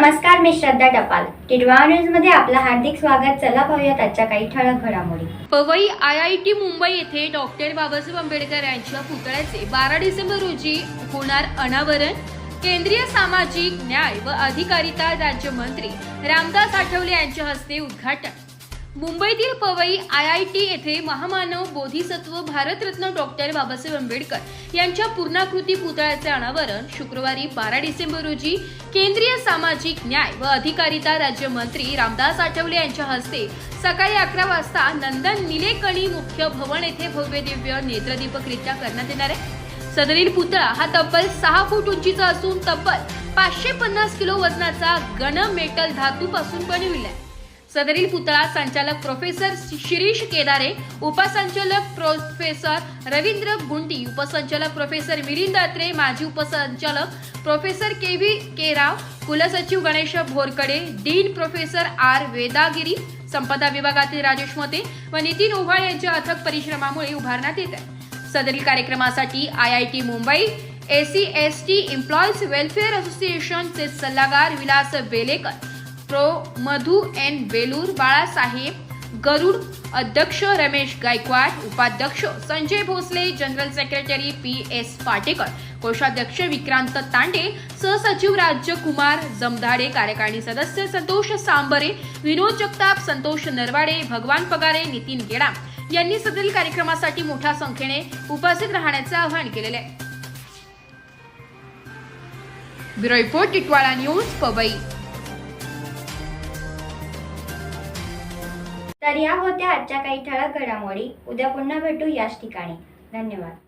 नमस्कार, मी श्रद्धा टपाल. टिडवा न्यूज मध्ये आपलं हार्दिक स्वागत. चला पाहूयात आजच्या काही ठळक घडामोडी. पवई IIT मुंबई येथे डॉक्टर बाबासाहेब आंबेडकर यांच्या पुतळ्याचे 12 डिसेंबर रोजी होणार अनावरण. केंद्रीय सामाजिक न्याय व अधिकारिता राज्यमंत्री रामदास आठवले यांच्या हस्ते उद्घाटन. मुंबईतील पवई IIT येथे महामानव बोधिसत्व भारतरत्न डॉक्टर बाबासाहेब आंबेडकर यांच्या पूर्णाकृती पुतळ्याचे अनावरण शुक्रवारी 12 डिसेंबर रोजी केंद्रीय सामाजिक न्याय व अधिकारिता राज्यमंत्री रामदास आठवले यांच्या हस्ते सकाळी 11 वाजता नंदन निलेकणी मुख्य भवन येथे भव्य दिव्य नेत्रदीपकरित्या करण्यात येणार आहे. सदरील पुतळा हा तब्बल 6 फूट उंचीचा असून तब्बल 550 किलो वजनाचा घन मेटल धातूपासून बनविला आहे. सदरील पुतळा संचालक प्रोफेसर शिरीष केदारे, उपसंचालक प्रोफेसर रवींद्र गुंटी, उपसंचालक प्रोफेसर मिलिंद अत्रे, माजी उपसंचालक प्रोफेसर KV राव, कुलसचिव गणेश भोरकडे, डीन प्रोफेसर R वेदागिरी, संपदा विभागातील राजेश मते व नितीन ओव्हाळ यांच्या अथक परिश्रमामुळे उभारण्यात येत आहे. सदरील कार्यक्रमासाठी IIT Mumbai, SC/ST employees welfare असोसिएशनचे सल्लागार विलास बेलेकर, प्रो मधु N बेलूर, बाळासाहेब गरुड, अध्यक्ष रमेश गायकवाड, उपाध्यक्ष Sanjay Bhosale, general secretary PS Patekar, कोषाध्यक्ष विक्रांत तांडे, सहसचिव राज्यकुमार जमधाडे, कार्यकारिणी सदस्य संतोष सांबरे, विनोद जगताप, संतोष नरवाडे, भगवान पगारे, नितीन गेडाम यांनी सदरील कार्यक्रमासाठी मोठ्या संख्येने उपस्थित राहण्याचे आवाहन केलेले आहे. Bureau report, Titwala news, Powai. तर या होत्या आजच्या काही ठळक घडामोडी. उद्या पुन्हा भेटू याच ठिकाणी. धन्यवाद.